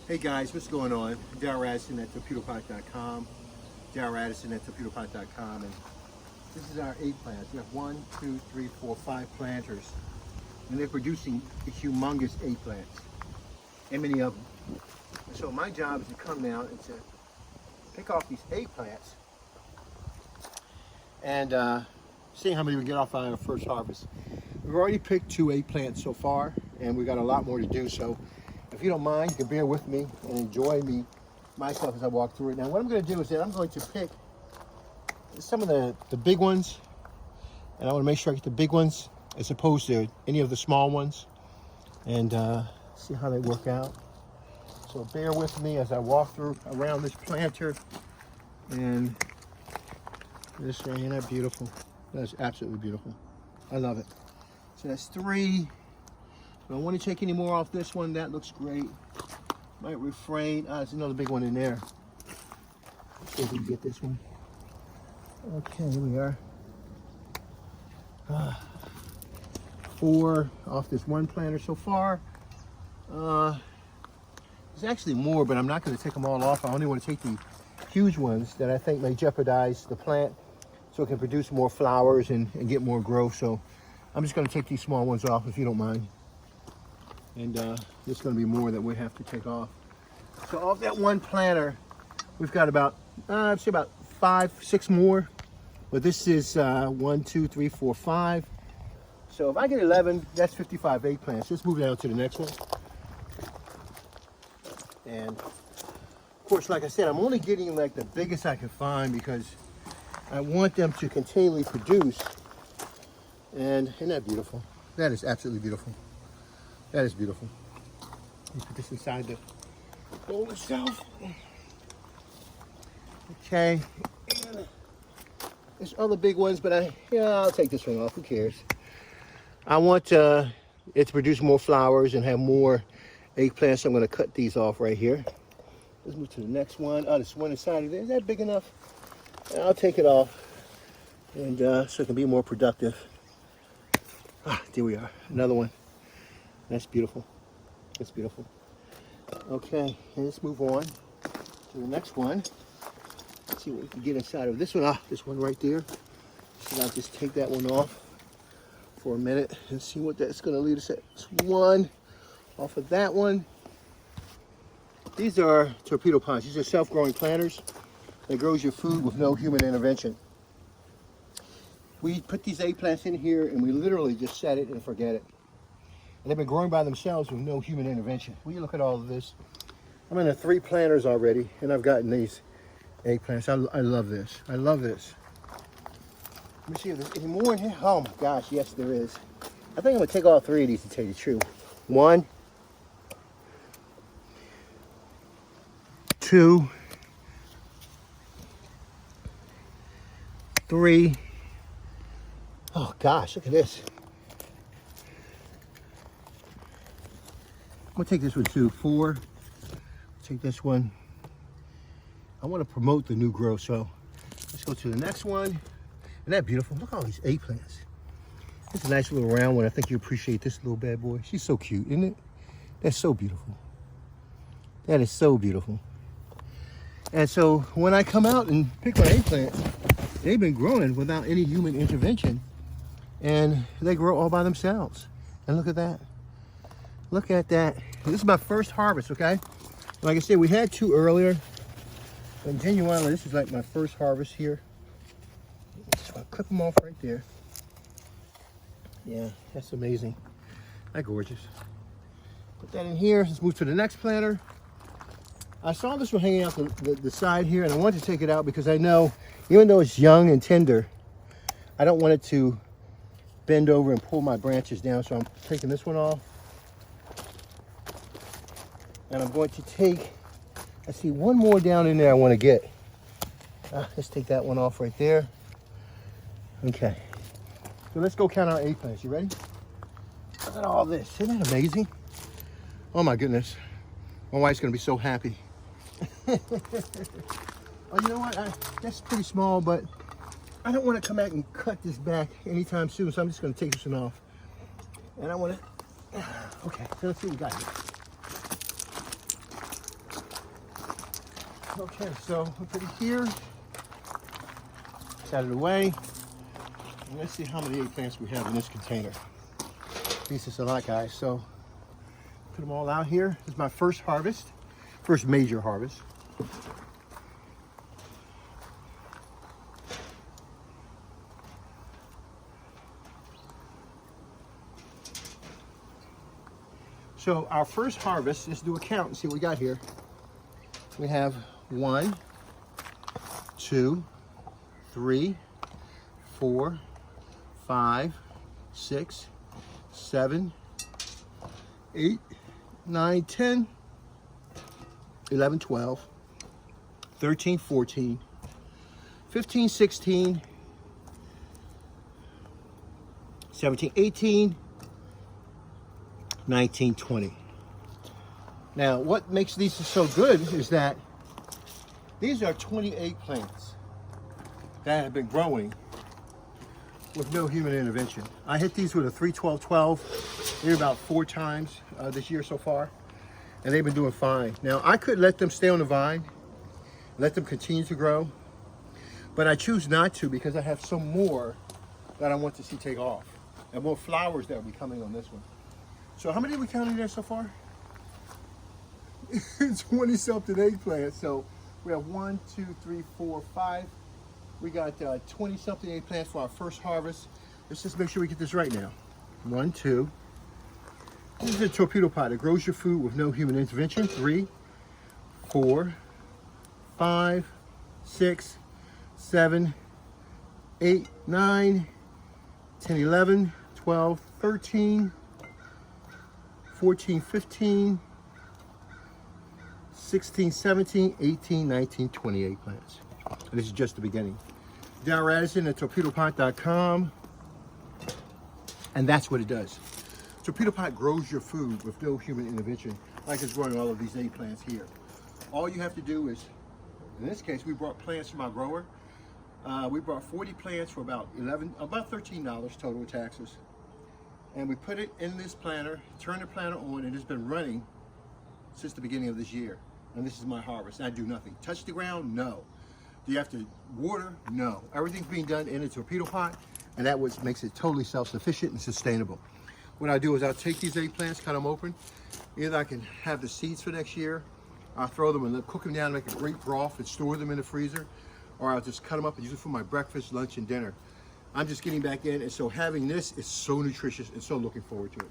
Hey guys, what's going on? Darryl Addison at Torpedopot.com. Darryl Addison at Torpedopot.com, and this is our eggplants. We have 1, 2, 3, 4, 5 planters, and they're producing humongous eggplants, and many of them. And so my job is to come down and to pick off these eggplants and see how many we get off on our first harvest. We've already picked 2 eggplants so far, and we've got a lot more to do. So if you don't mind, you can bear with me and enjoy myself as I walk through it. Now what I'm going to do is that I'm going to pick some of the big ones, and I want to make sure I get the big ones as opposed to any of the small ones, and see how they work out. So bear with me as I walk through around this planter. And this right here, isn't that beautiful? That's absolutely beautiful. I love it. So that's 3. I don't want to take any more off this one. That looks great. Might refrain. There's another big one in there. Let's see if we can get this one. Okay, here we are. 4 off this one planter so far. There's actually more, but I'm not going to take them all off. I only want to take the huge ones that I think may jeopardize the plant so it can produce more flowers and get more growth. So I'm just going to take these small ones off if you don't mind. And there's going to be more that we have to take off. So off that one planter, we've got about, I'd say about 5, 6 more. But this is 1, 2, 3, 4, 5. So if I get 11, that's 55 eggplants. Let's move down to the next one. And of course, like I said, I'm only getting like the biggest I can find because I want them to continually produce. And isn't that beautiful? That is absolutely beautiful. That is beautiful. Let's put this inside the bowl itself. Okay. And there's other big ones, but I'll take this one off. Who cares? I want it to produce more flowers and have more eggplants. So I'm going to cut these off right here. Let's move to the next one. Oh, there's one inside of there. Is that big enough? I'll take it off, and so it can be more productive. There we are. Another one. That's beautiful. That's beautiful. Okay, and let's move on to the next one. Let's see what we can get inside of this one. This one right there. So I'll just take that one off for a minute and see what that's going to lead us at. It's 1 off of that one. These are Torpedopots. These are self-growing planters that grows your food with no human intervention. We put these eggplants in here and we literally just set it and forget it. And they've been growing by themselves with no human intervention. Will you look at all of this? I'm in 3 planters already, and I've gotten these eggplants. I love this. I love this. Let me see if there's any more in here. Oh my gosh, yes there is. I think I'm gonna take all 3 of these to tell you the truth. 1, 2, 3. Oh gosh, look at this. I'm gonna take this one too. 4. Take this one. I want to promote the new growth, so let's go to the next one. Isn't that beautiful? Look at all these eggplants. It's a nice little round one. I think you appreciate this little bad boy. She's so cute, isn't it? That's so beautiful. That is so beautiful. And so when I come out and pick my eggplants, they've been growing without any human intervention, and they grow all by themselves. And look at that. Look at that. This is my first harvest, okay? Like I said, we had 2 earlier. And genuinely, this is like my first harvest here. Just want to clip them off right there. Yeah, that's amazing. That's gorgeous. Put that in here. Let's move to the next planter. I saw this one hanging out the side here, and I wanted to take it out because I know, even though it's young and tender, I don't want it to bend over and pull my branches down. So I'm taking this one off. And I'm going to take, I see one more down in there I want to get. Let's take that one off right there. Okay. So let's go count our eggplants. You ready? Look at all this. Isn't that amazing? Oh my goodness. My wife's going to be so happy. Oh, you know what? That's pretty small, but I don't want to come back and cut this back anytime soon, so I'm just going to take this one off. And I want to, okay, so let's see what we got here. Okay, so we'll put it here. Set it away. And let's see how many eggplants we have in this container. This is a lot, guys. So put them all out here. This is my first harvest, first major harvest. So our first harvest, let's do a count and see what we got here. We have 1, 2, 3, 4, 5, 6, 7, 8, 9, 10, 11, 12, 13, 14, 15, 16, 17, 18, 19, 20. Now, what makes these so good is that these are 20 eggplants that have been growing with no human intervention. I hit these with a 3-12-12 maybe about 4 times this year so far, and they've been doing fine. Now, I could let them stay on the vine, let them continue to grow, but I choose not to because I have some more that I want to see take off, and more flowers that will be coming on this one. So how many are we counting there so far? 20 something eggplants. So we have 1, 2, 3, 4, 5. We got 20 something eggplants for our first harvest. Let's just make sure we get this right now. 1, 2. This is a Torpedopot. It grows your food with no human intervention. 3, 4, 5, 6, 7, 8, 9, 10, 11, 12, 13, 14, 15, 16, 17, 18, 19, 20 eggplants. And this is just the beginning. Darren Radisson at torpedopot.com. And that's what it does. Torpedopot grows your food with no human intervention, like it's growing all of these eggplants here. All you have to do is, in this case, we brought plants from our grower. We brought 40 plants for about $13 total with taxes. And we put it in this planter, turn the planter on, and it's been running since the beginning of this year. And this is my harvest. I do nothing. Touch the ground? No. Do you have to water? No. Everything's being done in a Torpedopot, and that's what makes it totally self-sufficient and sustainable. What I do is I'll take these eggplants, cut them open. Either I can have the seeds for next year, I'll throw them and cook them down, make a great broth, and store them in the freezer, or I'll just cut them up and use it for my breakfast, lunch, and dinner. I'm just getting back in, and so having this is so nutritious and so looking forward to it.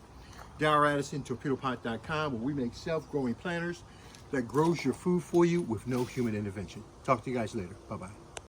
Darren Radisson, torpedopot.com, where we make self-growing planters that grows your food for you with no human intervention. Talk to you guys later. Bye-bye.